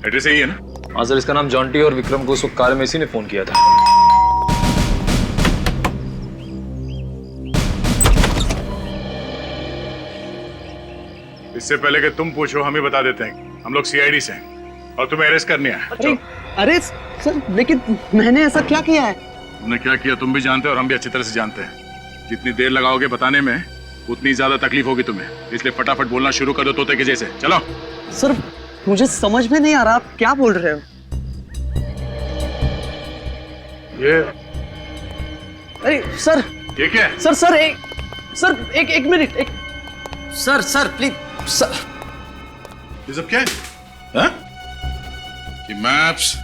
Address यही है ना? हाँ सर, इसका नाम जॉन्टी और विक्रम को उस वक्त कार में इसी ने फोन किया था। इससे पहले कि तुम पूछो हम ही बता देते हैं, हम लोग सीआईडी से हैं और तुम्हें अरेस्ट करने आए। अरे अरे सर, लेकिन मैंने ऐसा क्या किया है? तुमने क्या किया तुम भी जानते हो और हम भी अच्छी तरह से जानते हैं। जितनी देर लगाओगे बताने में उतनी ज्यादा तकलीफ होगी तुम्हें, इसलिए फटाफट बोलना शुरू कर दो तोते के जैसे। चलो। सर मुझे समझ में नहीं आ रहा आप क्या बोल रहे हो। ये अरे सर, ये क्या है? सर एक मिनट, एक सर प्लीज सर। ये सब क्या है? हाँ? ये मैप्स,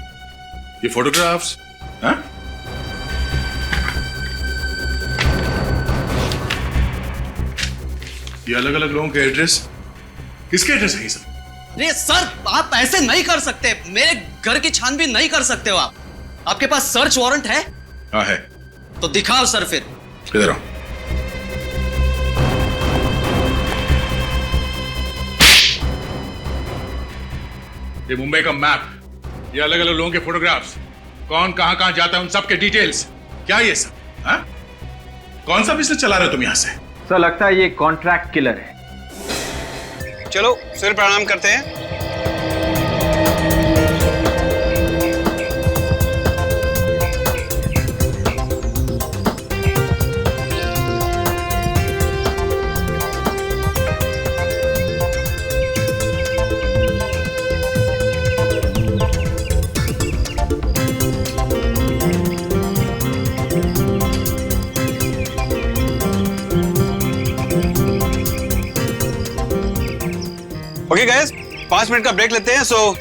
ये फोटोग्राफ्स, हाँ? ये अलग अलग लोगों के एड्रेस, किसके एड्रेस है ये सब? अरे सर आप ऐसे नहीं कर सकते, मेरे घर की छानबीन नहीं कर सकते हो आप। आपके पास सर्च वारंट है? हाँ है। तो दिखाओ सर फिर। इधर आओ। ये मुंबई का मैप, ये अलग अलग लोगों के फोटोग्राफ्स, कौन कहां कहां जाता है उन सब के डिटेल्स, क्या ये सब? हाँ? कौन सा बिजनेस चला रहे हो तुम यहां से? सर लगता है ये कॉन्ट्रैक्ट किलर है। चलो फिर प्रणाम करते हैं। ओके गाइस, 5 मिनट का ब्रेक लेते हैं, सो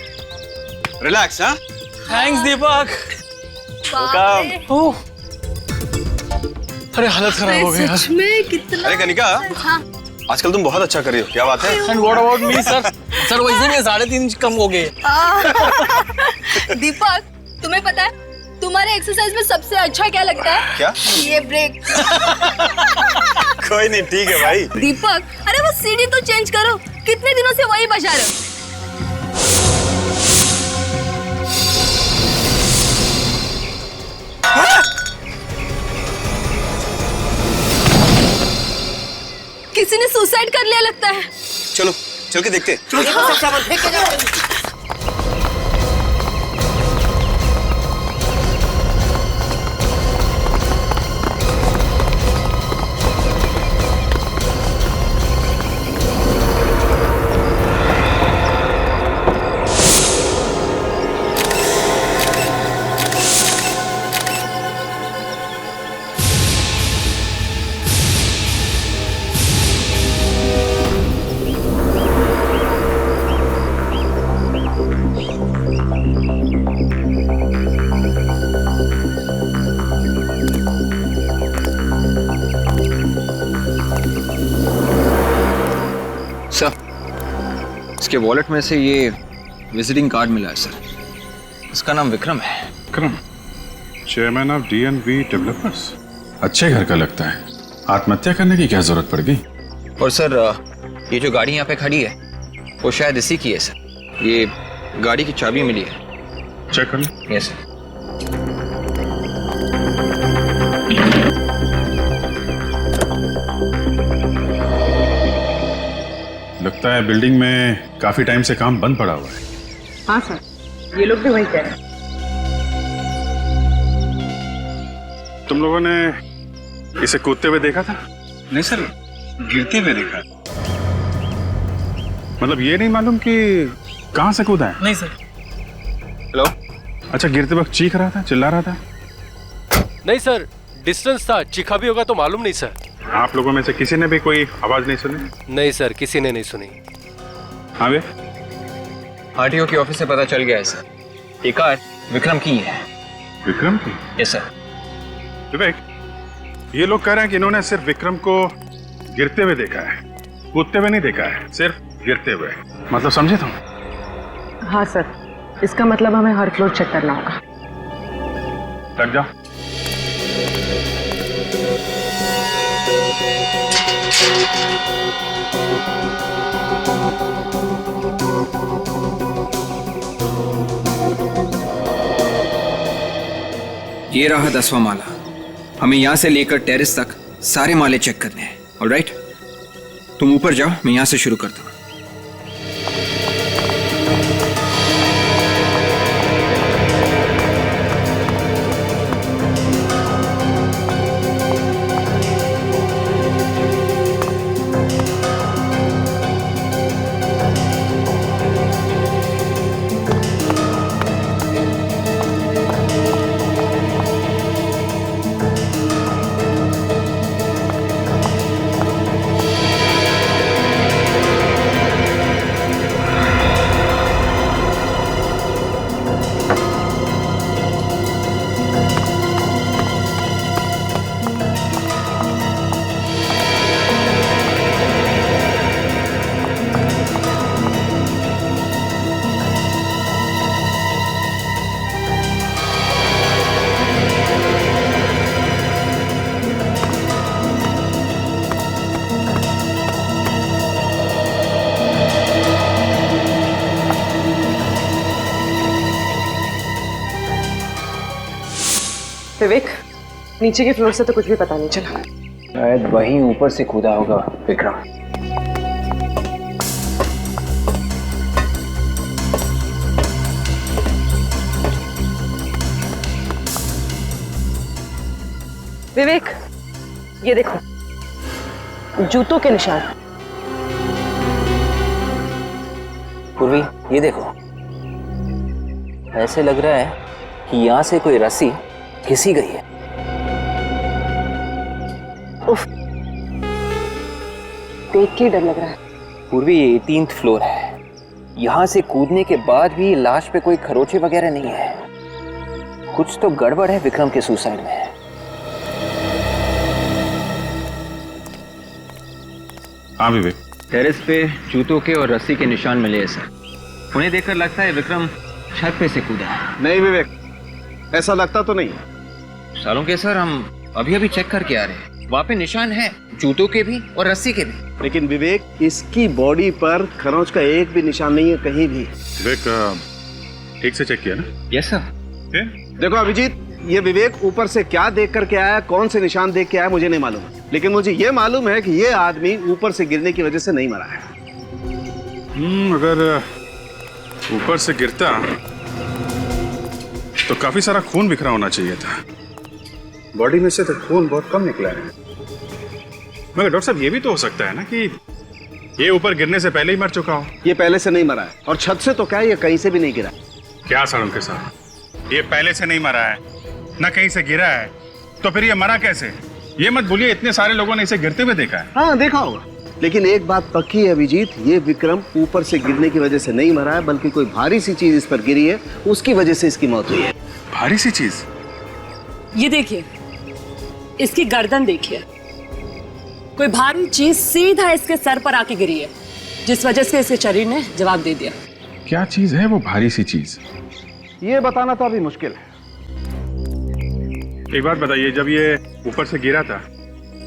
रिलैक्स। हाँ, थैंक्स दीपक। अरे हालत खराब हो गई यार। सच में कितना। अरे कनिका, हाँ। आजकल तुम बहुत अच्छा कर रही हो, क्या बात है? And what about me sir? Sir वैसे में 3.5 इंच कम हो गए। दीपक, तुम्हें पता है तुम्हारे एक्सरसाइज में सबसे अच्छा क्या लगता है? क्या? ये ब्रेक। कोई नहीं, ठीक है भाई। दीपक, अरे वो सीढ़ी तो चेंज करो, कितने दिनों से वही बजा रहे हो? किसी ने सुसाइड कर लिया लगता है। चलो चल के देखते। इसके वॉलेट में से ये विजिटिंग कार्ड मिला है सर। इसका नाम विक्रम है। Vikram, chairman of DNV developers. अच्छे घर का लगता है। आत्महत्या करने की क्या जरूरत पड़ गई? और सर ये जो गाड़ी यहाँ पे खड़ी है वो शायद इसी की है सर। ये गाड़ी की चाबी मिली है। चेक कर लो। Yes sir. लगता है बिल्डिंग में काफी टाइम से काम बंद पड़ा हुआ है। हाँ सर, ये लोग भी वही कह रहे हैं। तुम लोगों ने इसे कूदते हुए देखा था? नहीं सर, गिरते हुए देखा। मतलब ये नहीं मालूम कि कहां से कूदा है? नहीं सर। हेलो। अच्छा, गिरते वक्त चीख रहा था, चिल्ला रहा था? नहीं सर, डिस्टेंस था, चीखा भी होगा तो मालूम नहीं सर। आप लोगों में से किसी ने भी कोई आवाज नहीं सुनी? नहीं सर, किसी ने नहीं सुनी। हाँ वे? आरटीओ के ऑफिस से पता चल गया है सर। ये कार विक्रम की है। विक्रम की? Yes sir. विवेक, ये लोग कह रहे हैं कि इन्होंने सिर्फ विक्रम को गिरते हुए देखा है, कूदते हुए नहीं देखा है, सिर्फ गिरते हुए। मतलब समझे तुम? हाँ सर, इसका मतलब हमें हर फ्लोर चेक करना होगा। लग जाओ। ये रहा 10वां माला। हमें यहाँ से लेकर टेरेस तक सारे माले चेक करने हैं। ऑलराइट, तुम ऊपर जाओ, मैं यहाँ से शुरू करता हूँ। विवेक, नीचे के फ्लोर से तो कुछ भी पता नहीं चला। शायद वहीं ऊपर से कूदा होगा विक्रम। विवेक, ये देखो, जूतों के निशान। पूर्वी, ये देखो, ऐसे लग रहा है कि यहाँ से कोई रस्सी घिसी गई है। उफ, देख के डर लग रहा है। पूर्वी, ये 18th फ्लोर है। यहाँ से कूदने के बाद भी लाश पे कोई खरोचे वगैरह नहीं है। कुछ तो गड़बड़ है विक्रम के सुसाइड में। हाँ विवेक, टेरेस पे जूतों के और रस्सी के निशान मिले हैं सर। उन्हें देखकर लगता है विक्रम छत पे से कूदा है। नहीं विवेक, ऐसा लगता तो नहीं। सालों के सर, हम अभी अभी चेक करके आ रहे हैं। वहाँ पे निशान है, जूतों के भी और रस्सी के भी। लेकिन विवेक, इसकी बॉडी पर खरोंच का एक भी निशान नहीं है कहीं भी। विवेक ठीक से चेक किया ना? Yes sir. देखो अभिजीत, ये विवेक ऊपर से क्या देख करके आया, कौन से निशान देख के आया मुझे नहीं मालूम, लेकिन मुझे ये मालूम है कि ये आदमी ऊपर से गिरने की वजह से नहीं मरा है। अगर ऊपर से गिरता तो काफी सारा खून बिखरा होना चाहिए था। बॉडी में से तो खून बहुत कम निकला है। मगर डॉक्टर साहब, ये भी तो हो सकता है ना कि ये ऊपर गिरने से पहले ही मर चुका हो। ये पहले से नहीं मरा है, और छत से तो क्या, ये कहीं से भी नहीं गिरा। क्या सालों के साथ, ये पहले से नहीं मरा है, ना कहीं से गिरा है, तो फिर ये मरा कैसे? ये मत भूलिए, इतने सारे लोगों ने इसे गिरते हुए देखा है। हाँ देखा होगा, लेकिन एक बात पक्की है अभिजीत, ये विक्रम ऊपर से गिरने की वजह से नहीं मरा है, बल्कि कोई भारी सी चीज इस पर गिरी है, उसकी वजह से इसकी मौत हुई है। भारी सी चीज? ये देखिए, इसकी गर्दन देखिए, कोई भारी चीज सीधा इसके सर पर आके गिरी है, जिस वजह से इसके शरीर ने जवाब दे दिया। क्या चीज है वो भारी सी चीज? ये बताना तो अभी मुश्किल है। एक बात बताइए, जब ये ऊपर से गिरा था,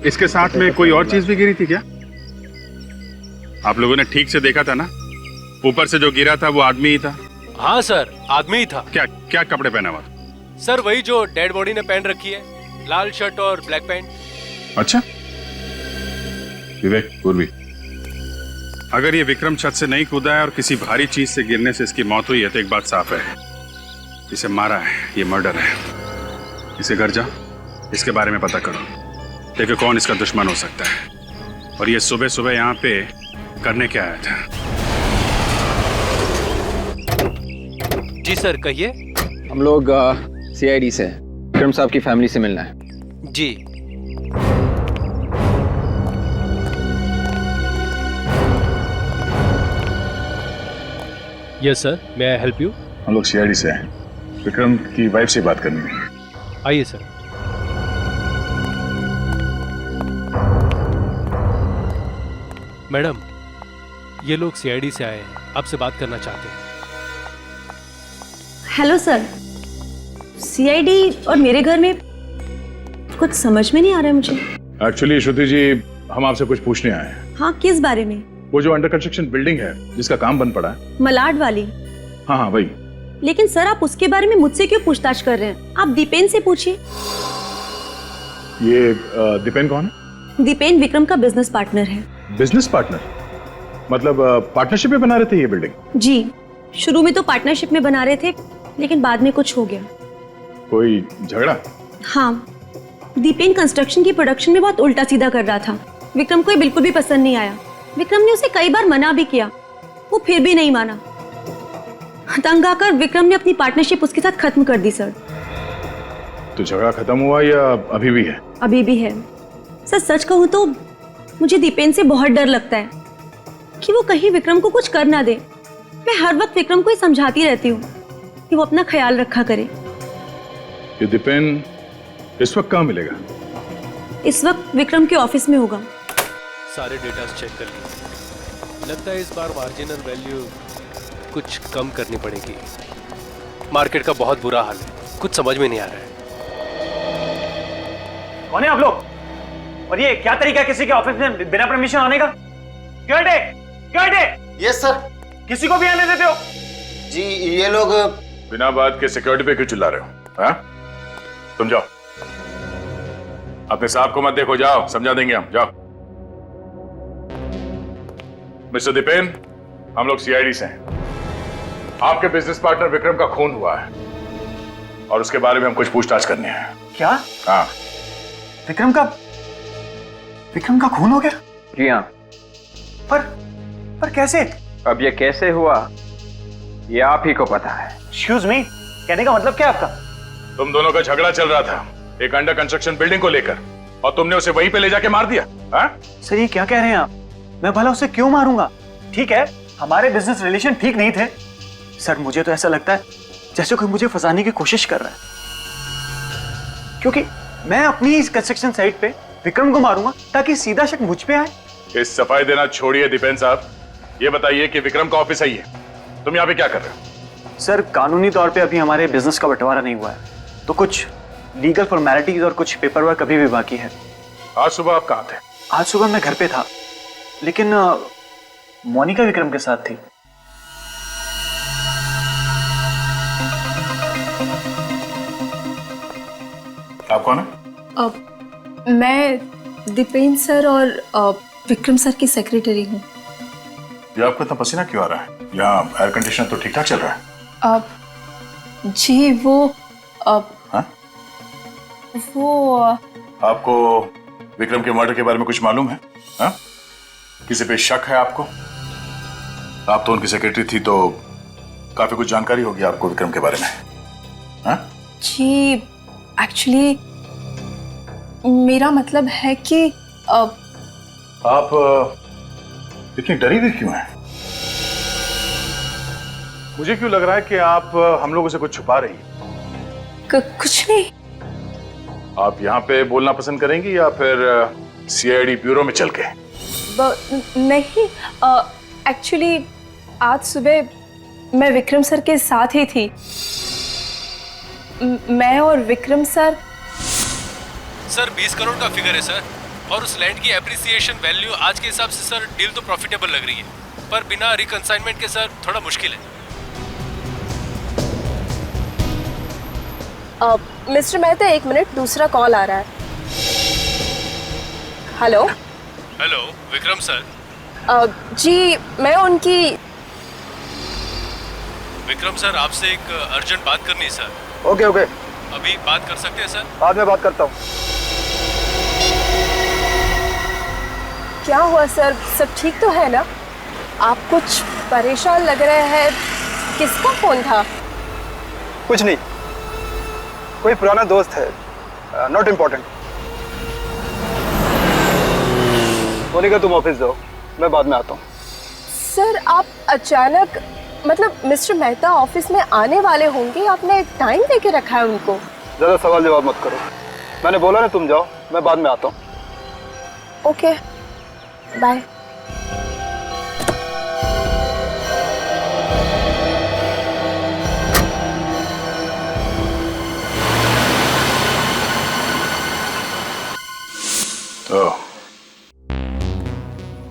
इसके साथ में कोई और चीज भी गिरी थी क्या? आप लोगों ने ठीक से देखा था ना? ऊपर से जो गिरा था वो आदमी ही था? हाँ सर, आदमी ही था। क्या क्या कपड़े पहना हुआ था? सर वही जो डेड बॉडी ने पहन रखी है, लाल शर्ट और ब्लैक पैंट। अच्छा विवेक, पूर्वी, अगर ये विक्रम छत से नहीं कूदा है और किसी भारी चीज से गिरने से इसकी मौत हुई है, तो एक बात साफ है, इसे मारा है, ये मर्डर है। इसे घर जा, इसके बारे में पता करो, देखो कौन इसका दुश्मन हो सकता है, और ये सुबह सुबह यहाँ पे करने क्या आया था। जी सर, कहिए। हम लोग CID से विक्रम साहब की फैमिली से मिलना है। जी। Yes sir, may I help you? हम लोग CID से हैं, विक्रम की वाइफ से बात करनी है। आइए सर। मैडम, ये लोग CID से आए हैं, आपसे बात करना चाहते हैं। हेलो सर, CID और मेरे घर में कुछ समझ में नहीं आ रहा है मुझे। एक्चुअली श्रुति जी, हम आपसे कुछ पूछने आए हैं। हाँ, किस बारे में? वो जो अंडर कंस्ट्रक्शन बिल्डिंग है जिसका काम बंद पड़ा है। मलाड वाली? हाँ हाँ वही। लेकिन सर आप उसके बारे में मुझसे क्यों पूछताछ कर रहे हैं? आप दीपेन से पूछिए। ये दीपेन कौन है? दीपेन विक्रम का बिजनेस पार्टनर है। Business partner? मतलब पार्टनरशिप में बना रहे थे ये बिल्डिंग? जी, शुरू में तो पार्टनरशिप में बना रहे थे, लेकिन बाद में कुछ हो गया। कोई झगड़ा? हाँ, दीपेन कंस्ट्रक्शन की प्रोडक्शन में बहुत उल्टा सीधा कर रहा था। विक्रम को ये बिल्कुल भी पसंद नहीं आया। विक्रम ने उसे कई बार मना भी किया, वो फिर भी नहीं माना। तंग आकर विक्रम ने अपनी पार्टनरशिप उसके साथ खत्म कर दी सर। तो झगड़ा खत्म हुआ या अभी भी है? अभी भी है सर। सच कहूँ तो मुझे दीपेन से बहुत डर लगता है कि वो कहीं विक्रम को कुछ कर ना दे। मैं हर वक्त विक्रम को ही समझाती रहती हूँ कि वो अपना ख्याल रखा करे। ये दीपेन इस वक्त कहाँ मिलेगा? इस वक्त विक्रम के ऑफिस में होगा। सारे डेटा चेक कर लिए। लगता है इस बार मार्जिनल वैल्यू कुछ कम करनी पड़ेगी। मार्केट का बहुत बुरा हाल है, कुछ समझ में नहीं आ रहा है। कौन है आप लोग? और ये क्या तरीका है किसी के ऑफिस में बिना परमिशन आने का? Yes sir. किसी को भी आने देते हो? जी ये लोग बिना बात के सिक्योरिटी पे क्यों चिल्ला रहे हो? हाँ? तुम जाओ, अपने साहब को मत देखो, जाओ, समझा देंगे हम, जाओ। मिस्टर दीपेन, हम लोग सीआईडी से हैं। आपके बिजनेस पार्टनर विक्रम का खून हुआ है और उसके बारे में हम कुछ पूछताछ करनी है। क्या? हाँ। विक्रम का खून हो गया? जी हाँ। पर कैसे? अब ये कैसे हुआ ये आप ही को पता है। एक्सक्यूज मी, कहने का मतलब क्या है आपका? तुम दोनों का झगड़ा चल रहा था एक अंडर कंस्ट्रक्शन बिल्डिंग को लेकर और तुमने उसे वहीं पे ले जाके मार दिया। हाँ? सर ये क्या कह रहे हैं आप? मैं भला उसे क्यों मारूंगा? ठीक है, हमारे बिजनेस रिलेशन ठीक नहीं थे। सर मुझे तो ऐसा लगता है जैसे कोई मुझे फंसाने की कोशिश कर रहा है, क्योंकि मैं अपनी इस कंस्ट्रक्शन साइट पे विक्रम को मारूंगा ताकि सीधा शक मुझ पे आए। इस सफाई देना छोड़िए दीपेन साहब, ये बताइए कि विक्रम का ऑफिस है, तुम यहाँ पे क्या कर रहे हो? सर कानूनी तौर पे अभी हमारे बिजनेस का बंटवारा नहीं हुआ है, तो कुछ लीगल फॉर्मेलिटीज और कुछ पेपर वर्क अभी भी बाकी है। आज सुबह आप कहाँ थे? आज सुबह मैं घर पे था, लेकिन मोनिका विक्रम के साथ थी। आप कौन है? मैं दीपेन सर और विक्रम सर की सेक्रेटरी हूँ। ये आपको इतना पसीना क्यों आ रहा है? यहाँ एयर कंडीशनर तो ठीक ठाक चल रहा है। जी वो आपको विक्रम के मर्डर के बारे में कुछ मालूम है? हा? किसी पे शक है आपको? आप तो उनकी सेक्रेटरी थी तो काफी कुछ जानकारी होगी आपको विक्रम के बारे में। हा? जी एक्चुअली मेरा मतलब है कि आप इतनी डरी हुई क्यों हैं? मुझे क्यों लग रहा है कि आप हम लोगों से कुछ छुपा रही हैं? कुछ नहीं। आप यहाँ पे बोलना पसंद करेंगी या फिर सीआईडी ब्यूरो में चल के? नहीं, एक्चुअली आज सुबह मैं विक्रम सर के साथ ही थी। मैं और विक्रम सर 20 करोड़ का फिगर है सर, और उस लैंड की एप्रिसिएशन वैल्यू आज के हिसाब से सर डील तो प्रॉफिटेबल लग रही है, पर बिना रिकंसाइनमेंट के सर थोड़ा मुश्किल है। मिस्टर मेहता, एक मिनट, दूसरा कॉल आ रहा है। Hello Vikram sir. जी मैं उनकी। विक्रम सर आपसे एक अर्जेंट बात करनी है सर। ओके अभी बात कर सकते हैं सर? बाद में बात करता हूँ। क्या हुआ सर, सब ठीक तो है ना? आप कुछ परेशान लग रहे हैं। किसका फोन था? कुछ नहीं, कोई पुराना दोस्त है, नॉट इम्पोर्टेंट। मोनिका तुम ऑफिस जाओ, मैं बाद में आता हूँ। सर आप अचानक, मतलब मिस्टर मेहता ऑफिस में आने वाले होंगे, आपने टाइम देके रखा है उनको। ज़्यादा सवाल जवाब मत करो, मैंने बोला ना तुम जाओ, मैं बाद में आता हूँ। Okay bye.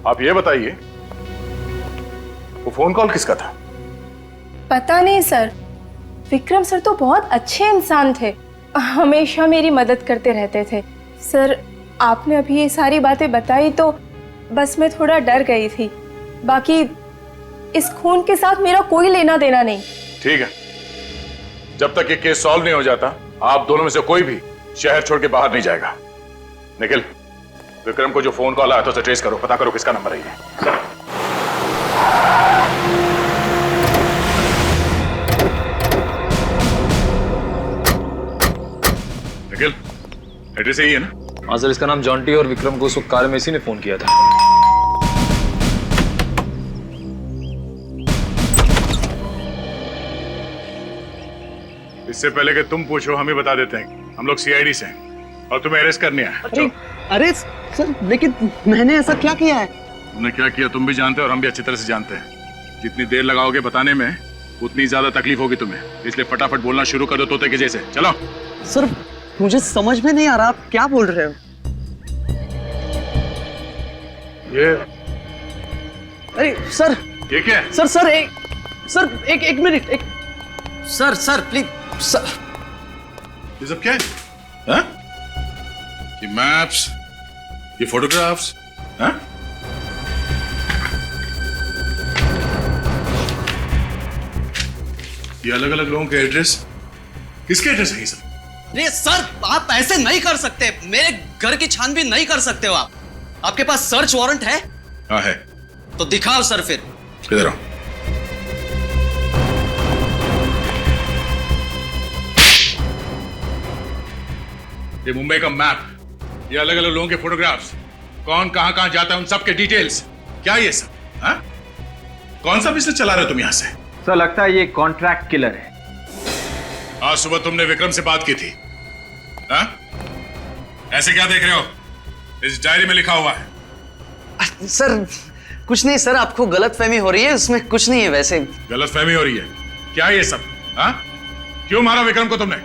आप ये बताइए वो फोन कॉल किसका था? पता नहीं सर, विक्रम सर तो बहुत अच्छे इंसान थे, हमेशा मेरी मदद करते रहते थे। सर आपने अभी ये सारी बातें बताई तो बस मैं थोड़ा डर गई थी, बाकी इस खून के साथ मेरा कोई लेना देना नहीं। ठीक है, जब तक ये केस सॉल्व नहीं हो जाता आप दोनों में से कोई भी शहर छोड़ के बाहर नहीं जाएगा। निखिल, विक्रम को जो फोन कॉल आया था उसे ट्रेस करो, पता करो किसका नंबर है ये। निखिल, एड्रेस यही है ना? हाँ सर, इसका नाम जॉन्टी और विक्रम को उस वक्त कार में इसी ने फोन किया था। इससे पहले कि तुम पूछो हम ही बता देते हैं, हम लोग सीआईडी से हैं और तुम्हें अरेस्ट करने आए। अरे सर, लेकिन मैंने ऐसा क्या किया है? तुमने क्या किया तुम भी जानते हो और हम भी अच्छी तरह से जानते हैं। जितनी देर लगाओगे बताने में उतनी ज्यादा तकलीफ होगी तुम्हें, इसलिए फटाफट बोलना शुरू कर दो तोते के जैसे। चलो। सर मुझे समझ में नहीं आ रहा, आप क्या बोल रहे हो? ये अरे सर, ये क्या है? सर एक मिनट, सर प्लीज सर। ये सब क्या है? हाँ? ये मैप्स, ये फोटोग्राफ्स, हाँ? ये अलग अलग लोगों के एड्रेस, किसके एड्रेस है ये सब? अरे सर आप ऐसे नहीं कर सकते, मेरे घर की छानबीन नहीं कर सकते हो आप। आपके पास सर्च वारंट है? हाँ है। तो दिखाओ सर फिर। इधर आओ। ये मुंबई का मैप, ये अलग अलग लोगों के फोटोग्राफ्स, कौन कहां कहां जाता है उन सब के डिटेल्स, क्या ये सब? हाँ? कौन सा बिजनेस चला रहे हो तुम यहां से? सर लगता है ये कॉन्ट्रैक्ट किलर है। आज सुबह तुमने विक्रम से बात की थी, हाँ? ऐसे क्या देख रहे हो? इस डायरी में लिखा हुआ है। सर कुछ नहीं सर, आपको गलतफहमी हो रही है, उसमें कुछ नहीं है। वैसे गलतफहमी हो रही है? क्या ये सब? हाँ? क्यों मारा विक्रम को तुमने?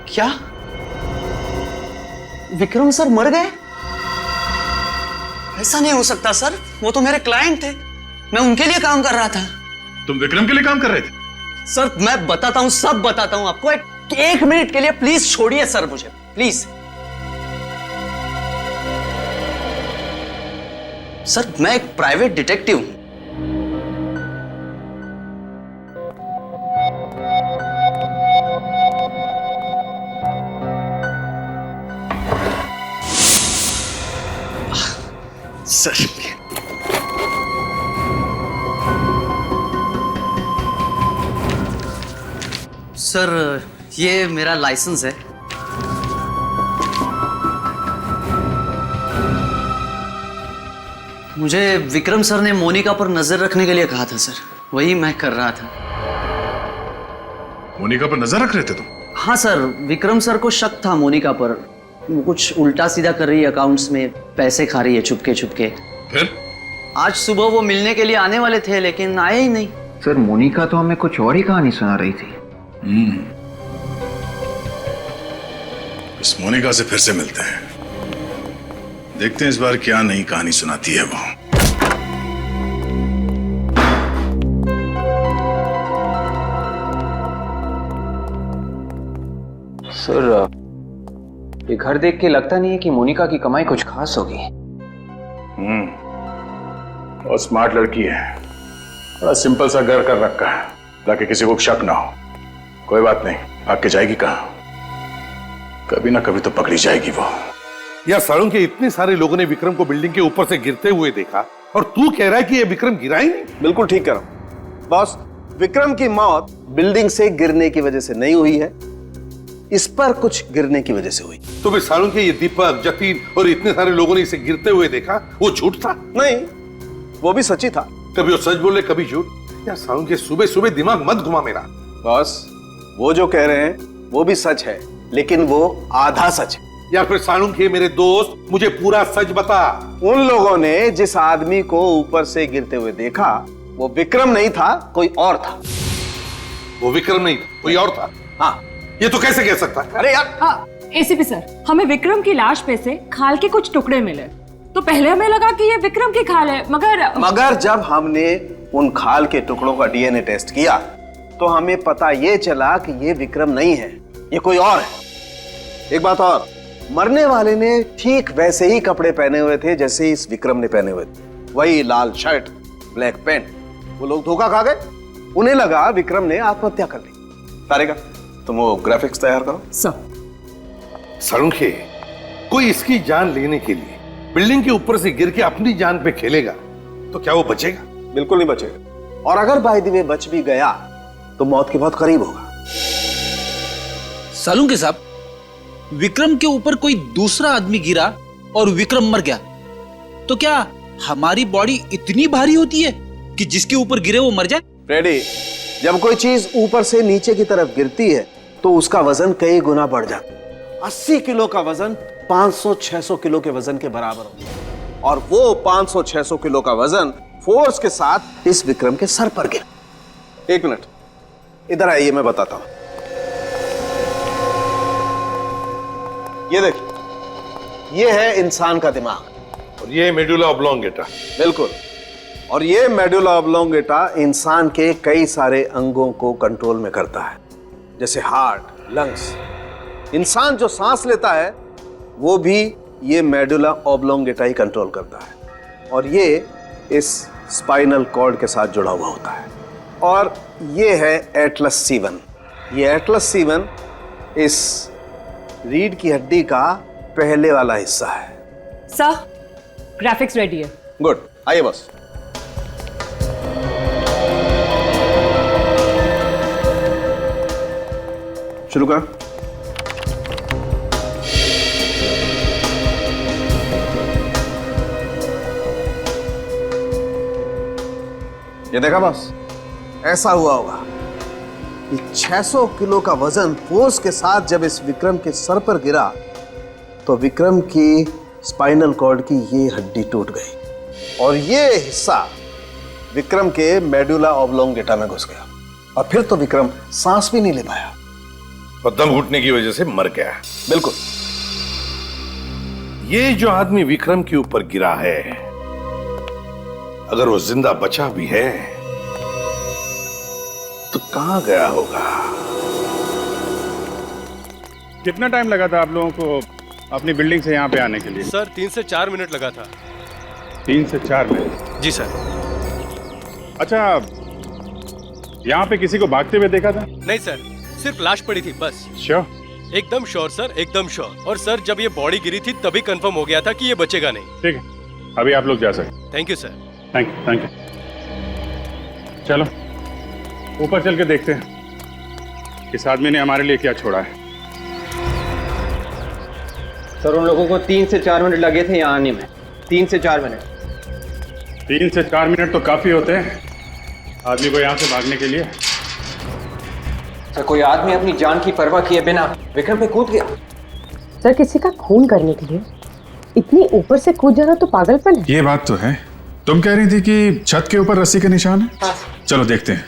क्या विक्रम सर मर गए? ऐसा नहीं हो सकता सर, वो तो मेरे क्लाइंट थे, मैं उनके लिए काम कर रहा था। तुम विक्रम के लिए काम कर रहे थे? सर मैं बताता हूं, सब बताता हूं आपको। एक मिनट के लिए प्लीज छोड़िए सर मुझे, प्लीज। सर मैं एक प्राइवेट डिटेक्टिव हूं। सर सर ये मेरा लाइसेंस है। मुझे विक्रम सर ने मोनिका पर नजर रखने के लिए कहा था सर, वही मैं कर रहा था। मोनिका पर नजर रख रहे थे तुम? हाँ सर, विक्रम सर को शक था मोनिका पर, वो कुछ उल्टा सीधा कर रही है, अकाउंट्स में पैसे खा रही है चुपके चुपके। फिर आज सुबह वो मिलने के लिए आने वाले थे लेकिन आए ही नहीं। सर मोनिका तो हमें कुछ और ही कहानी सुना रही थी। इस मोनिका से फिर से मिलते हैं, देखते हैं इस बार क्या नई कहानी सुनाती है वो। सर ये घर देख के लगता नहीं है कि मोनिका की कमाई कुछ खास होगी। और स्मार्ट लड़की है, बड़ा सिंपल सा घर कर रखा है ताकि किसी को शक ना हो। कोई बात नहीं, आगे जाएगी कहाँ? कभी ना कभी तो पकड़ी जाएगी वो। यार सारुण के इतने सारे लोगों ने विक्रम को बिल्डिंग के ऊपर से गिरते हुए देखा और तू कह रहा है कि ये विक्रम गिरा ही नहीं? बिल्कुल ठीक कह रहा हूं बॉस, विक्रम की मौत बिल्डिंग से गिरने की वजह से नहीं हुई है, इस पर कुछ गिरने की वजह से हुई। तो भी सारुण के ये दीपक, जतीन और इतने सारे लोगों ने इसे गिरते हुए देखा, वो झूठ था? नहीं, वो भी सच्ची था। कभी वो सच बोले कभी झूठ। यार सारुण के सुबह सुबह दिमाग मत घुमा मेरा। बॉस वो जो कह रहे हैं वो भी सच है, लेकिन वो आधा सच है। यार फिर सारुण के मेरे दोस्त, मुझे पूरा सच बता। उन लोगों ने जिस आदमी को ऊपर से गिरते हुए देखा वो विक्रम नहीं था, कोई और था। वो विक्रम नहीं था, कोई और था? हाँ। ये तो कैसे कह सकता है? अरे यार, हाँ एसीपी सर, हमें विक्रम की लाश पे से खाल के कुछ टुकड़े मिले, तो पहले हमें लगा कि ये विक्रम की खाल है, मगर जब हमने उन खाल के टुकड़ों का डीएनए टेस्ट किया तो हमें पता ये चला कि ये विक्रम नहीं है, ये कोई और है। एक बात और, मरने वाले ने ठीक वैसे ही कपड़े पहने हुए थे जैसे इस विक्रम ने पहने हुए थे, वही लाल शर्ट, ब्लैक पैंट। वो लोग धोखा खा गए, उन्हें लगा विक्रम ने आत्महत्या कर ली। तारिका, तुम वो ग्राफिक्स तैयार करो। सरुखे, कोई इसकी जान लेने के लिए बिल्डिंग के ऊपर से गिर के अपनी जान पे खेलेगा तो क्या वो बचेगा? बिल्कुल नहीं बचेगा, और अगर बाय द वे बच भी गया तो मौत के बहुत करीब होगा। सालुंके साहब, विक्रम के ऊपर कोई दूसरा आदमी गिरा और विक्रम मर गया, तो क्या हमारी बॉडी इतनी भारी होती है कि जिसके ऊपर गिरे वो मर जाए? रेडी, जब कोई चीज ऊपर से नीचे की तरफ गिरती है तो उसका वजन कई गुना बढ़ जाता है। 80 किलो का वजन 500-600 किलो के वजन के बराबर होता है, और वो 500-600 किलो का वजन फोर्स के साथ इस विक्रम के सर पर गिरा। एक मिनट, इधर आइए, मैं बताता हूं। ये देखिए, ये है इंसान का दिमाग, और ये मेडुला ऑब्लोंगेटा। बिल्कुल, और ये मेडुला ऑब्लोंगेटा इंसान के कई सारे अंगों को कंट्रोल में करता है, जैसे हार्ट, लंग्स। इंसान जो सांस लेता है वो भी ये मेडुला ऑब्लोंगेटा ही कंट्रोल करता है, और ये इस स्पाइनल कॉर्ड के साथ जुड़ा हुआ होता है। और ये है एटलस C1। ये एटलस C1 इस रीढ़ की हड्डी का पहले वाला हिस्सा है। सर, ग्राफिक्स रेडी है। गुड, आइए बस। शुरू कर। ये देखा बस, ऐसा हुआ होगा कि 600 किलो का वजन फोर्स के साथ जब इस विक्रम के सर पर गिरा तो विक्रम की स्पाइनल कॉर्ड की ये हड्डी टूट गई, और ये हिस्सा विक्रम के मेडुला ऑब्लोंगेटा में घुस गया, और फिर तो विक्रम सांस भी नहीं ले पाया, और दम घुटने की वजह से मर गया। बिल्कुल। ये जो आदमी विक्रम के ऊपर गिरा है, अगर वो जिंदा बचा भी है तो कहां गया होगा? कितना टाइम लगा था आप लोगों को अपनी बिल्डिंग से यहाँ पे आने के लिए? सर 3 से 4 मिनट लगा था। 3 से 4 मिनट? जी सर। अच्छा, यहाँ पे किसी को भागते हुए देखा था? नहीं सर, सिर्फ लाश पड़ी थी बस। श्योर? एकदम श्योर सर, एकदम श्योर। और सर जब ये बॉडी गिरी थी तभी कंफर्म हो गया था कि ये बचेगा नहीं। ठीक है, अभी आप लोग जा सकते। Thank you sir. Thank you, thank you. चलो ऊपर चल के देखते हैं इस आदमी ने हमारे लिए क्या छोड़ा है। सर, उन लोगों को 3 से 4 मिनट लगे थे यहाँ आने में। 3 से 4 मिनट। 3 से 4 मिनट तो काफी होते हैं आदमी को यहाँ से भागने के लिए। सर, कोई आदमी अपनी जान की परवाह किए बिना विक्रम पे कूद गया। सर, किसी का खून करने के लिए इतनी ऊपर से कूद जाना तो पागलपन है। ये बात तो है। तुम कह रही थी कि छत के ऊपर रस्सी के निशान है? हाँ। चलो देखते हैं।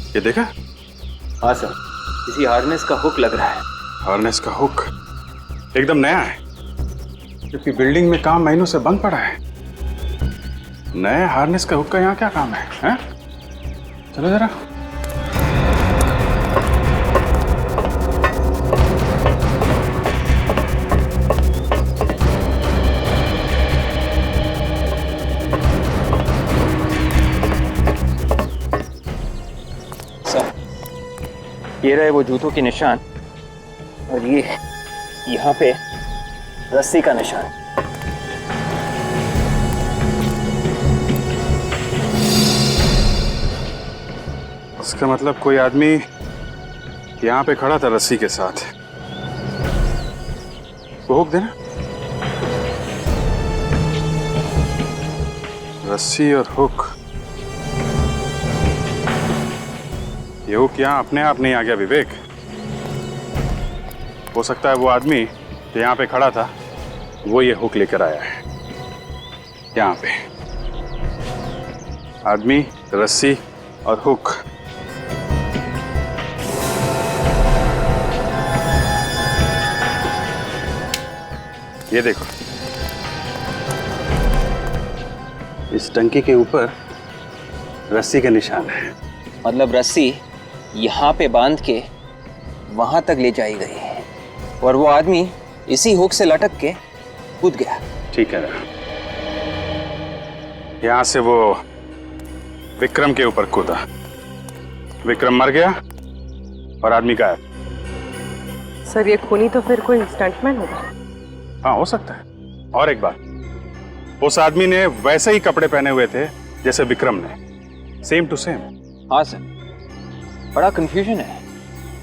ये देखा? हाँ सर, किसी हार्नेस का हुक लग रहा है। हार्नेस का हुक एकदम नया है, क्योंकि बिल्डिंग में काम महीनों से बंद पड़ा है। नए हार्नेस का हुक का यहाँ क्या काम है, हैं? चलो जरा। ये रहे वो जूतों के निशान, और ये यहाँ पे रस्सी का निशान। इसका मतलब कोई आदमी यहाँ पे खड़ा था रस्सी के साथ। वो हुक देना। रस्सी और हुक, ये हुक यहाँ अपने आप नहीं आ गया विवेक। हो सकता है वो आदमी जो यहाँ पे खड़ा था वो ये हुक लेकर आया है। यहाँ पे आदमी, रस्सी और हुक। ये देखो, इस टंकी के ऊपर रस्सी के निशान है। मतलब रस्सी यहाँ पे बांध के वहां तक ले जाई गई और वो आदमी इसी हुक से लटक के कूद गया। ठीक है, यहां से वो विक्रम के ऊपर कूदा, विक्रम मर गया और आदमी गायब। सर ये खूनी तो फिर कोई स्टंटमैन होगा। हाँ, हो सकता है। और एक बात, उस आदमी ने वैसे ही कपड़े पहने हुए थे जैसे विक्रम ने, सेम टू सेम। हाँ सर, बड़ा कंफ्यूजन है।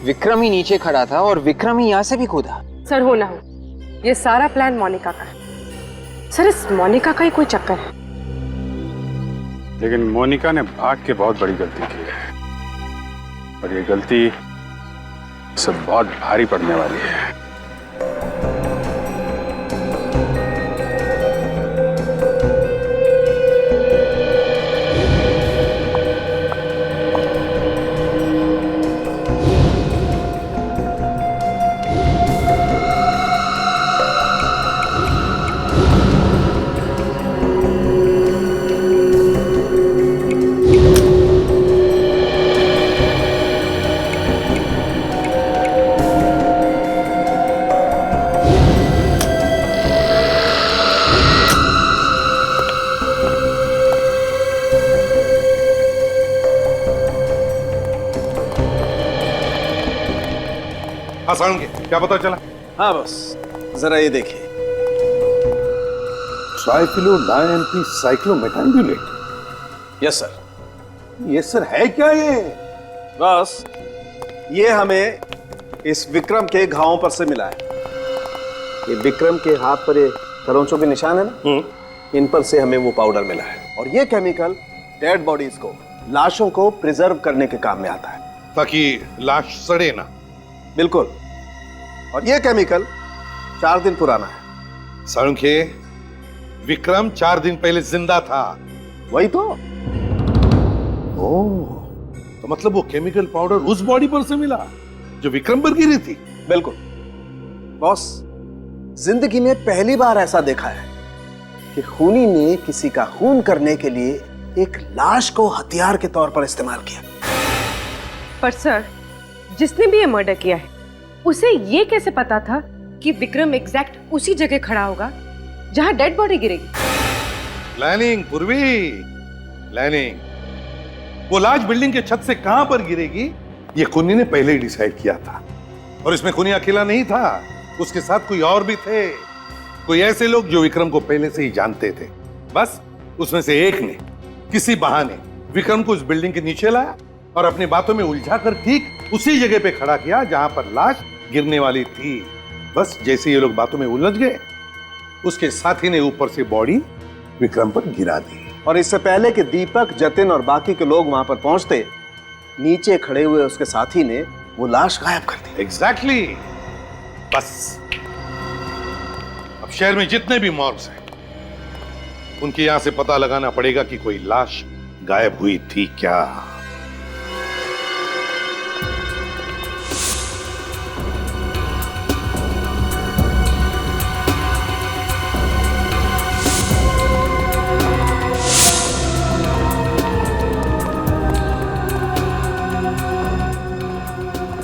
विक्रम ही नीचे खड़ा था और विक्रम ही यहाँ से भी कूदा। सर हो ना हो, ये सारा प्लान मोनिका का है। सर इस मोनिका का ही कोई चक्कर है। लेकिन मोनिका ने भाग के बहुत बड़ी गलती की है और ये गलती सब बहुत भारी पड़ने वाली है। आसान के क्या पता चला? हाँ बस जरा ये देखिए, ट्राइक्लोनाइनटी साइक्लोमेथैम्बुलेट। Yes sir. ये सर है क्या ये? बस ये हमें इस विक्रम के घावों पर से मिला है। ये विक्रम के हाथ पर ये खरोंचों के निशान है ना, इन पर से हमें वो पाउडर मिला है और ये केमिकल डेड बॉडीज को, लाशों को प्रिजर्व करने के काम में आता है ताकि लाश सड़े ना। बिल्कुल। और ये केमिकल 4 दिन पुराना है। सारुंखे, विक्रम 4 दिन पहले जिंदा था। वही तो। ओह, तो मतलब वो केमिकल पाउडर उस बॉडी पर से मिला जो विक्रम पर गिरी थी। बिल्कुल बॉस, जिंदगी में पहली बार ऐसा देखा है कि खूनी ने किसी का खून करने के लिए एक लाश को हथियार के तौर पर इस्तेमाल किया। पर सर, जिसने भी ये मर्डर किया है उसे ये कैसे पता था कि विक्रम एग्जैक्ट उसी जगह खड़ा होगा जहां डेड बॉडी गिरेगी? प्लानिंग पूर्वी, प्लानिंग। वो लाश बिल्डिंग के छत से कहां पर गिरेगी ये खूनी ने पहले ही डिसाइड किया था। और इसमें खूनी अकेला नहीं था, उसके साथ कोई और भी थे, कोई ऐसे लोग जो विक्रम को पहले से ही जानते थे। बस उसमें से एक ने किसी बहाने विक्रम को उस बिल्डिंग के नीचे लाया और अपनी बातों में उलझा कर ठीक उसी जगह पे खड़ा किया जहां पर लाश गिरने वाली थी। बस जैसे ये लोग बातों में उलझ गए, उसके साथी ने ऊपर से बॉडी विक्रम पर गिरा दी। और इससे पहले कि दीपक, जतिन और बाकी के लोग वहां पर पहुंचते, नीचे खड़े हुए उसके साथी ने वो लाश गायब कर दी। एग्जैक्टली। बस अब शहर में जितने भी मॉर्ग्स हैं उनके यहां से पता लगाना पड़ेगा कि कोई लाश गायब हुई थी क्या।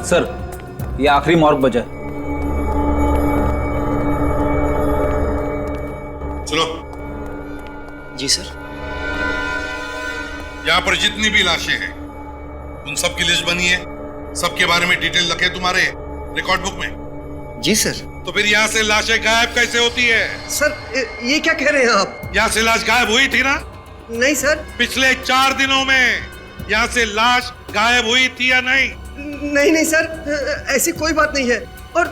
सर, ये आखिरी मॉर्ग बजा है। सुनो। जी सर। यहाँ पर जितनी भी लाशें हैं उन सब की लिस्ट बनी है, सबके बारे में डिटेल रखे तुम्हारे रिकॉर्ड बुक में। जी सर। तो फिर यहाँ से लाशें गायब कैसे होती है? सर ये क्या कह रहे हैं आप? यहाँ से लाश गायब हुई थी ना? नहीं सर। पिछले 4 दिनों में यहाँ से लाश गायब हुई थी या नहीं? नहीं सर, ऐसी कोई बात नहीं है। और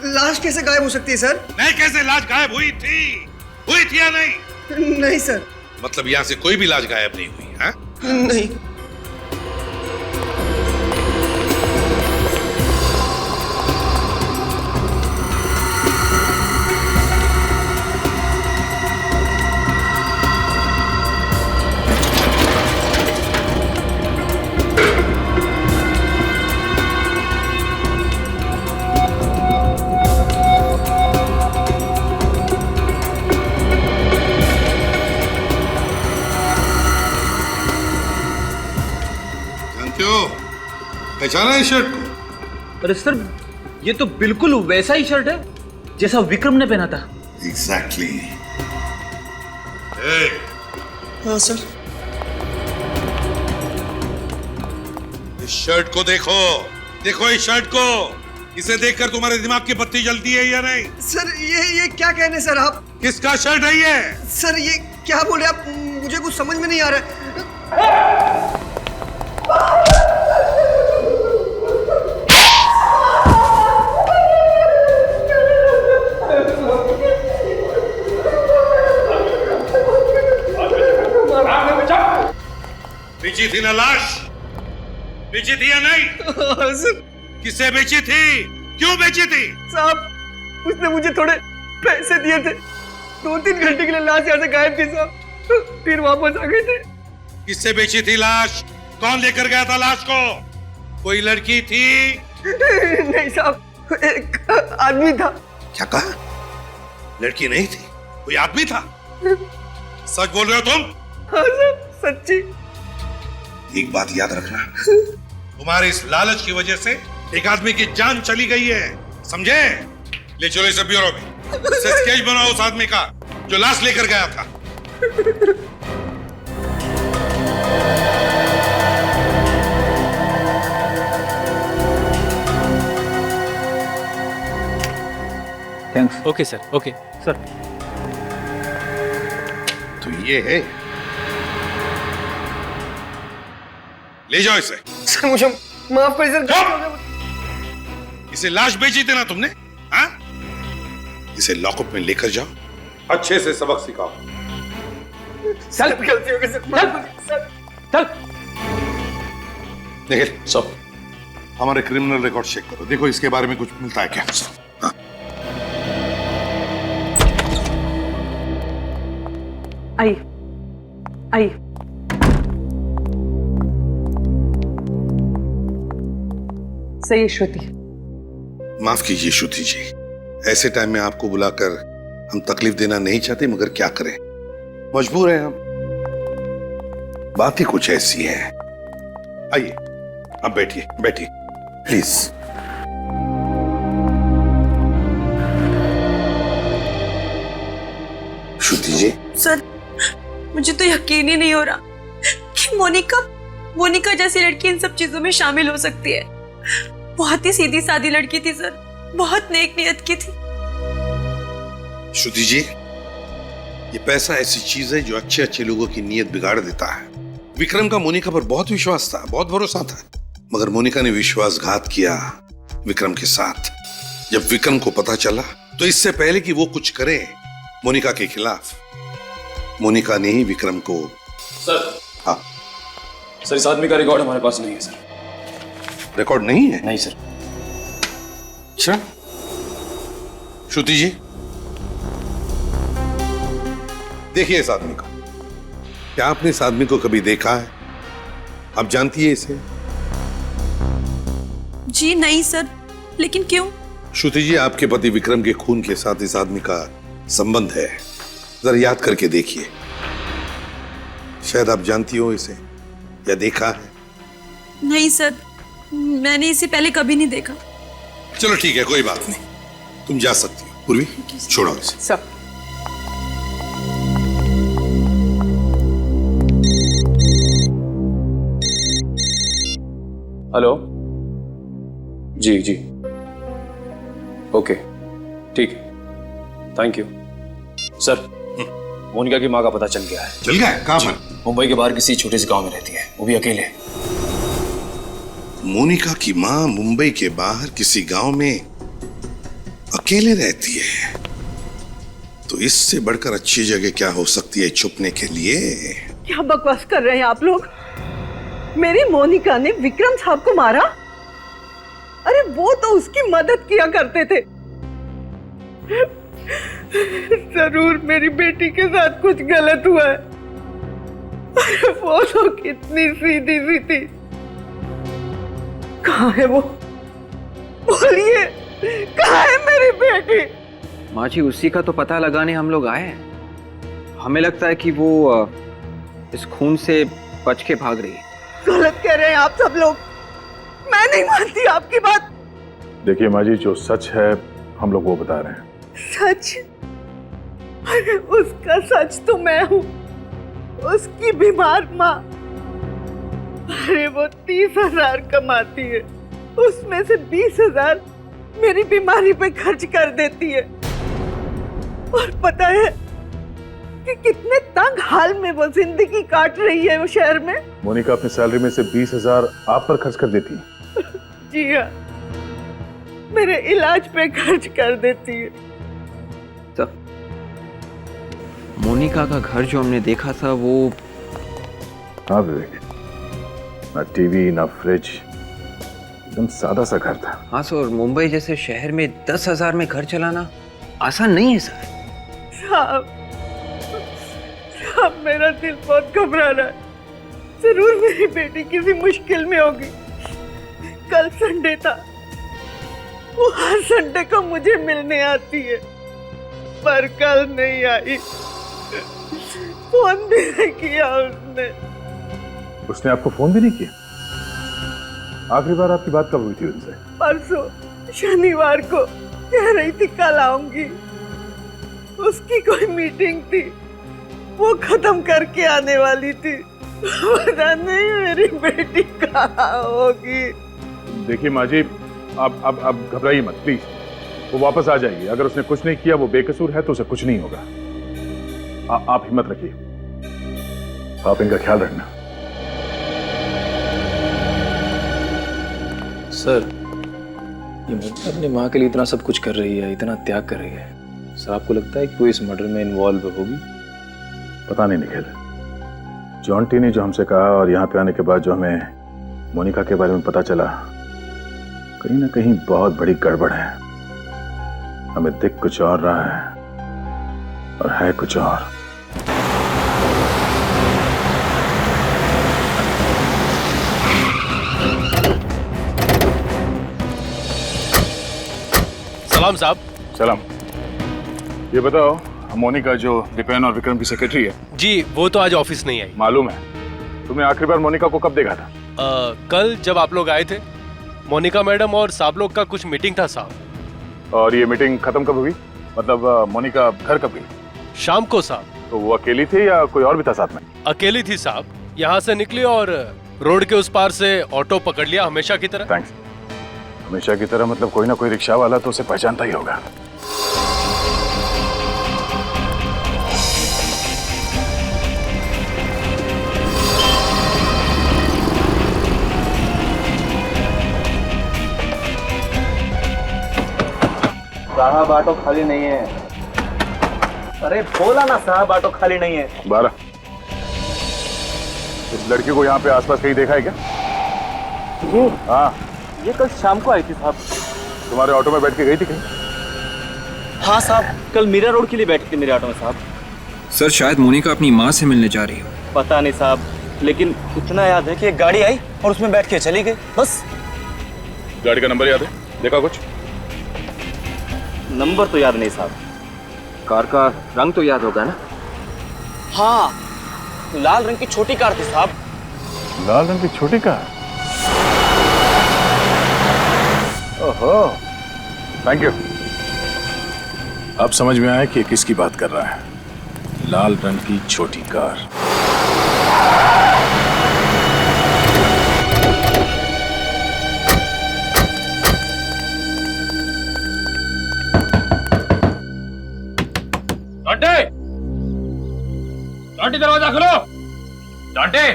लाश कैसे गायब हो सकती है सर? नहीं, कैसे लाश गायब हुई थी या नहीं? नहीं सर। मतलब यहाँ से कोई भी लाश गायब नहीं हुई है? नहीं। पहचाना इस शर्ट को? अरे सर, ये तो बिल्कुल वैसा ही शर्ट है जैसा विक्रम ने पहना था। एग्जैक्टली। हाँ सर। इस शर्ट को देखो, देखो इस शर्ट को। इसे देखकर तुम्हारे दिमाग की बत्ती जलती है या नहीं? सर ये क्या कहने सर आप? किसका शर्ट है ये? सर ये क्या बोले आप? मुझे कुछ समझ में नहीं आ रहा है। बेची थी ना लाश? बेची थी या नहीं? सर किसे बेची थी? क्यों बेची थी? साहब उसने मुझे थोड़े पैसे दिए थे, 2-3 घंटे के लिए लाश यहाँ से गायब थी साहब, फिर वापस आ गए थे। किससे बेची थी लाश? कौन लेकर गया था लाश को? कोई लड़की थी? नहीं साहब, एक आदमी था। क्या कहा? लड़की नहीं थी, कोई आदमी था? सच बोल रहे हो तुम? हाँ साहब, सच्ची। एक बात याद रखना, तुम्हारे इस लालच की वजह से एक आदमी की जान चली गई है, समझे? ले चलो इसे ब्यूरो में, इसे स्केच बनाओ उस आदमी का जो लाश लेकर गया था। Thanks. Okay sir, okay sir. तो ये है, ले जाओ इसे। सर मुझे माफ कर सर। इसे लाश बेची थी ना तुमने? हाँ? इसे लॉकअप में लेकर जाओ, अच्छे से सबक सिखाओ। सर गलती हो गई सर। चल। देखिए सब, हमारे क्रिमिनल रिकॉर्ड चेक करो, देखो इसके बारे में कुछ मिलता है क्या? हाँ। आई सही श्रुति। माफ कीजिए श्रुति जी, ऐसे टाइम में आपको बुलाकर हम तकलीफ देना नहीं चाहते, मगर क्या करें, मजबूर हैं हम। बात ही कुछ ऐसी है। आइए अब बैठिए, बैठिए प्लीज। Shruti ji. सर मुझे तो यकीन ही नहीं हो रहा कि मोनिका जैसी लड़की इन सब चीजों में शामिल हो सकती है। बहुत ही सीधी सादी लड़की थी सर, बहुत नेक नियत की थी। श्रुति जी, ये पैसा ऐसी चीज है जो अच्छे अच्छे लोगों की नीयत बिगाड़ देता है। विक्रम का मोनिका पर बहुत विश्वास था, बहुत भरोसा था, मगर मोनिका ने विश्वासघात किया विक्रम के साथ। जब विक्रम को पता चला तो इससे पहले कि वो कुछ करे मोनिका के खिलाफ, मोनिका ने ही विक्रम को। सर। हाँ सर, इस आदमी का रिकॉर्ड हमारे पास नहीं है सर। रिकॉर्ड नहीं है? नहीं सर। अच्छा श्रुति जी, देखिए इस आदमी को, क्या आपने इस आदमी को कभी देखा है? आप जानती है इसे? जी नहीं सर, लेकिन क्यों? श्रुति जी, आपके पति विक्रम के खून के साथ इस आदमी का संबंध है, जरा याद करके देखिए, शायद आप जानती हो इसे या देखा है। नहीं सर, मैंने इसे पहले कभी नहीं देखा। चलो ठीक है, कोई बात नहीं, तुम जा सकती हो। पूर्वी छोड़ो इसे। सब हेलो जी जी, ओके ठीक है, थैंक यू सर। मोनिका की माँ का पता चल गया है। चल गया है? कहाँ पर? मुंबई के बाहर किसी छोटे से गांव में रहती है, वो भी अकेले। मोनिका की माँ मुंबई के बाहर किसी गांव में अकेले रहती है, तो इससे बढ़कर अच्छी जगह क्या हो सकती है छुपने के लिए? क्या बकवास कर रहे हैं आप लोग? मेरी मोनिका ने विक्रम साहब को मारा? अरे वो तो उसकी मदद किया करते थे। जरूर मेरी बेटी के साथ कुछ गलत हुआ है। अरे वो तो कितनी सीधी सी थी। कहाँ है वो? बोलिए, कहाँ है मेरी बेटी? माँ जी, उसी का तो पता लगाने हम लोग आए हैं। हमें लगता है कि वो इस खून से बच के भाग रही है। गलत कह रहे हैं आप सब लोग। मैं नहीं मानती आपकी बात। देखिए माँ जी, जो सच है हम लोग वो बता रहे हैं। सच? अरे उसका सच तो मैं हूँ, उसकी बीमार माँ। अरे वो 30,000 कमाती है, उसमें से 20,000 मेरी बीमारी पे खर्च कर देती है। और पता है कि कितने तंग हाल में वो जिंदगी काट रही है वो शहर में। मोनिका अपनी सैलरी में से 20,000 आप पर खर्च कर देती है। जी हाँ, मेरे इलाज पे खर्च कर देती है। तो मोनिका का घर जो हमने देखा था वो, हाँ विवेक, ना टीवी ना फ्रिज, एकदम सादा सा घर था। हाँ सर, और मुंबई जैसे शहर में 10,000 में घर चलाना आसान नहीं है सर। साहब, मेरा दिल बहुत घबरा रहा है। जरूर मेरी बेटी किसी मुश्किल में होगी। कल संडे था, वो हर संडे को मुझे मिलने आती है, पर कल नहीं आई। फोन भी नहीं किया उसने। उसने आपको फोन भी नहीं किया? आखिरी बार आपकी बात कब हुई थी उनसे? परसों शनिवार को कह रही थी कल आऊंगी। उसकी कोई मीटिंग थी, वो खत्म करके आने वाली थी। पता नहीं मेरी बेटी कहाँ होगी। देखिए माँ जी, आप घबराइए मत प्लीज, वो वापस आ जाएगी। अगर उसने कुछ नहीं किया, वो बेकसूर है, तो उसे कुछ नहीं होगा। आप हिम्मत रखिए, आप इनका ख्याल रखना। सर, ये मोनिका अपनी माँ के लिए इतना सब कुछ कर रही है, इतना त्याग कर रही है। सर, आपको लगता है कि वो इस मर्डर में इन्वॉल्व होगी? पता नहीं निखिल, जॉन्टी ने जो हमसे कहा और यहाँ पे आने के बाद जो हमें मोनिका के बारे में पता चला, कहीं ना कहीं बहुत बड़ी गड़बड़ है। हमें दिख कुछ और रहा है और है कुछ और। सलाम साहब। सलाम। ये बताओ, मोनिका जो दीपेन और विक्रम की सेक्रेटरी है? जी, वो तो आज ऑफिस नहीं आई। मालूम है। तुमने आखिरी बार मोनिका को कब देखा था? कल जब आप लोग आए थे। मोनिका मैडम और साहब लोग का कुछ मीटिंग था साहब। और ये मीटिंग खत्म कब हुई? मतलब मोनिका घर कब गई? शाम को साहब। तो वो अकेली थी या कोई और भी था साथ में? अकेली थी साहब। यहाँ से निकली और रोड के उस पार से ऑटो पकड़ लिया, हमेशा की तरह। थैंक्स। हमेशा की तरह मतलब कोई ना कोई रिक्शा वाला तो उसे पहचानता ही होगा। साहब, ऑटो खाली नहीं है। अरे बोला ना साहब, ऑटो खाली नहीं है। 12। इस लड़की को यहाँ पे आसपास कहीं देखा है क्या? ये हाँ, ये कल शाम को आई थी साहब। तुम्हारे ऑटो में बैठ के गई थी कहीं? हाँ साहब, कल मीरा रोड के लिए बैठी थी मेरे ऑटो में साहब। सर, शायद मोनिका अपनी माँ से मिलने जा रही हो। पता नहीं साहब, लेकिन इतना याद है कि एक गाड़ी आई और उसमें बैठ के चली गई, बस। गाड़ी का नंबर याद है? देखा कुछ? नंबर तो याद नहीं साहब। कार का रंग तो याद होगा ना? हाँ, लाल रंग की छोटी कार थी साहब। लाल रंग की छोटी कार? ओहो, थैंक यू। अब समझ में आया कि किसकी बात कर रहा है। लाल रंग की छोटी कार। डांटे! डांटे, दरवाजा खोलो! डांटे!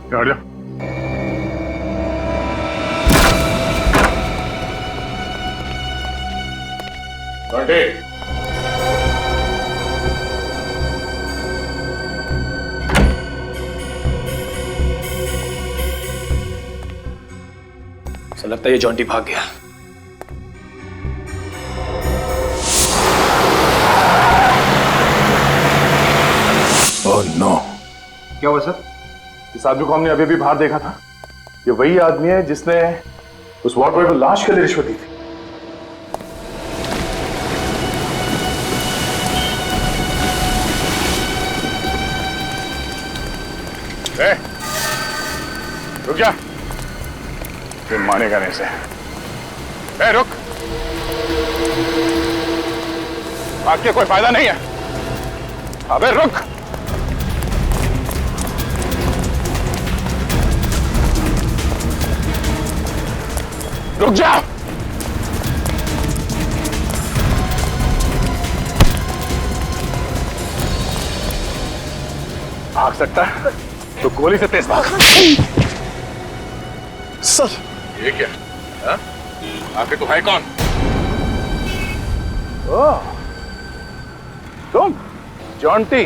क्या हट जा? डांटे! ऐसा लगता है ये जॉन्टी भाग गया। Oh no! क्या हुआ सर? इस आदमी को हमने अभी भी बाहर देखा था। ये वही आदमी है जिसने उस वार्ड बॉय को लाश के लिए रिश्वत दी थी। ए, रुक जा, फिर मानेगा नहीं से। ए, रुक, भाग के कोई फायदा नहीं है। अबे रुक, रुक जा। भाग सकता है तो गोली से तेज भाग। सर, ये क्या? हाँ? आखिर तुम है कौन? ओह, तुम जॉन्टी,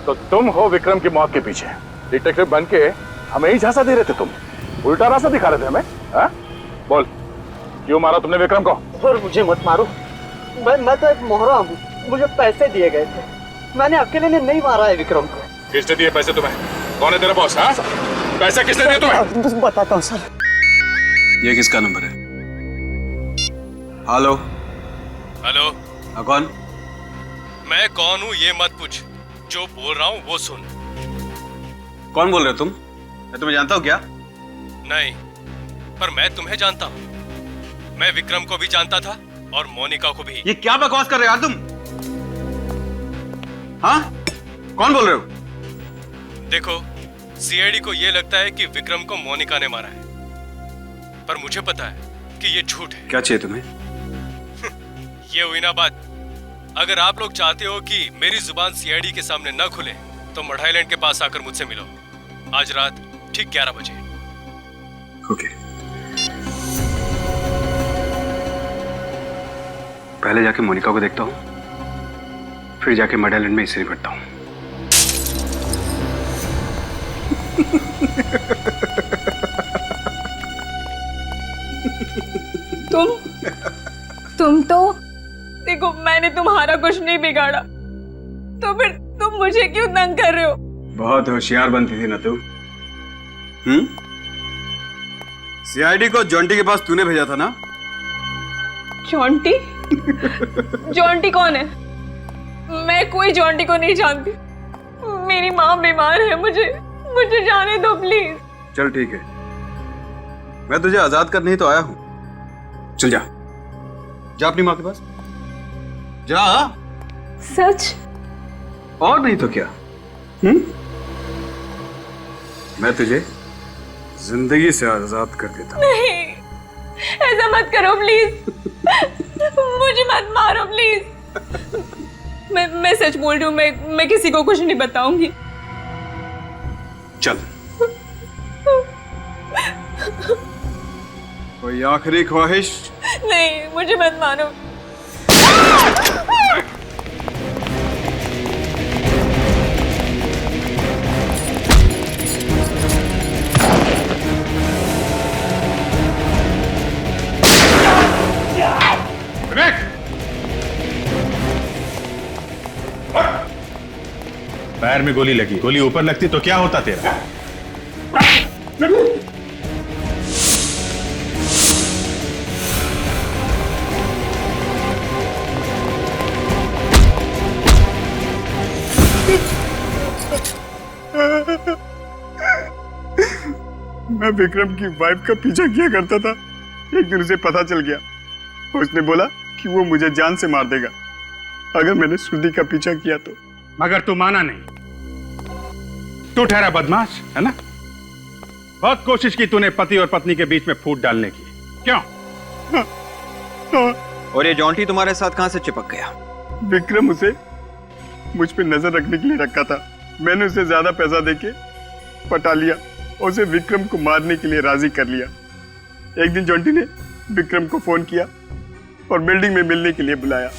तो तुम हो विक्रम की मौत के पीछे। डिटेक्टिव बन के हमें ही झांसा दे रहे थे तुम, उल्टा रास्ता दिखा रहे थे हमें। हाँ? बोल, क्यों मारा तुमने विक्रम को? सर मुझे मत मारो, मैं तो एक मोहरा हूँ, मुझे पैसे दिए गए थे, मैंने अकेले ने नहीं मारा है विक्रम को। किसने दिए पैसे तुम्हें? कौन है तेरा बॉस? हाँ? पैसे किसने दिए तुम्हें? बस बताता हूँ सर। ये किसका नंबर है? हेलो हेलो, हाँ, कौन? मैं कौन हूँ ये मत पूछ, जो बोल रहा हूँ वो सुन। कौन बोल रहे हो तुम? मैं तुम्हें जानता हूँ क्या? नहीं, पर मैं तुम्हें जानता हूँ। मैं विक्रम को भी जानता था और मोनिका को भी। ये क्या बकवास कर रहे हो यार तुम? हाँ, कौन बोल रहे हो? देखो, सीआईडी को ये लगता है कि विक्रम को मोनिका ने मारा है, पर मुझे पता है कि ये झूठ है। क्या चाहिए तुम्हें? ये हुई ना बात। अगर आप लोग चाहते हो कि मेरी जुबान सीआईडी के सामने न खुले, तो मढ़ाईलैंड के पास आकर मुझसे मिलो आज रात ठीक 11 बजे। ओके। पहले जाके मोनिका को देखता हूँ, फिर जाके मढ़ाईलैंड में इससे निपटता हूँ। तुम तो देखो, मैंने तुम्हारा कुछ नहीं बिगाड़ा, तो फिर तुम मुझे क्यों तंग कर रहे हो? बहुत होशियार बनती थी ना तू। सीआईडी को जॉन्टी के पास तूने भेजा था ना? जॉन्टी? जॉन्टी कौन है? मैं कोई जॉन्टी को नहीं जानती। मेरी माँ बीमार है, मुझे जाने दो प्लीज। चल ठीक है, मैं तुझे आजाद करने ही तो आया हूं। चल जा, जा अपनी माँ के पास जा। सच? और नहीं तो क्या? मैं तुझे जिंदगी से आजाद कर देता। नहीं, ऐसा मत करो प्लीज। मुझे मत मारो प्लीज। मैं सच बोल रही हूँ, मैं किसी को कुछ नहीं बताऊंगी। चल, कोई आखिरी ख्वाहिश? नहीं, मुझे मत मारो। पैर में गोली लगी, गोली ऊपर लगती तो क्या होता तेरा? मैं विक्रम की वाइफ का पीछा किया करता था। एक दिन उसे पता चल गया, उसने बोला कि वो मुझे जान से मार देगा अगर मैंने श्रुति का पीछा किया तो। मगर तू माना नहीं, तू ठहरा बदमाश, है ना? बहुत कोशिश की तूने पति और पत्नी के बीच में फूट डालने की, क्यों? और ये जॉन्टी तुम्हारे साथ कहां से चिपक गया? विक्रम उसे मुझ पे नजर रखने के लिए रखा था। मैंने उसे ज्यादा पैसा देके पटा लिया, उसे विक्रम को मारने के लिए राजी कर लिया। एक दिन जॉन्टी ने विक्रम को फोन किया और बिल्डिंग में मिलने के लिए बुलाया।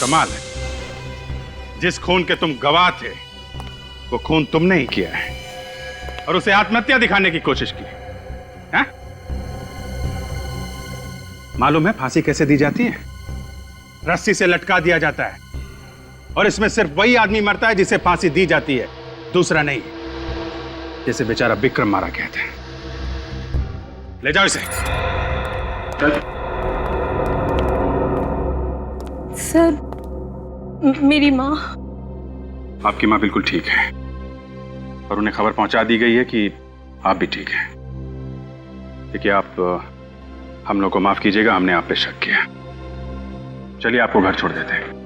कमाल है, जिस खून के तुम गवाह थे वो खून तुमने ही किया है और उसे आत्महत्या दिखाने की कोशिश की है? मालूम है फांसी कैसे दी जाती है? रस्सी से लटका दिया जाता है और इसमें सिर्फ वही आदमी मरता है जिसे फांसी दी जाती है, दूसरा नहीं, जिसे बेचारा विक्रम मारा कहते हैं। ले जाओ इसे। चल। सर, मेरी माँ। आपकी माँ बिल्कुल ठीक है और उन्हें खबर पहुंचा दी गई है कि आप भी ठीक हैं। देखिए, आप हम लोग को माफ कीजिएगा, हमने आप पे शक किया। चलिए आपको घर छोड़ देते हैं।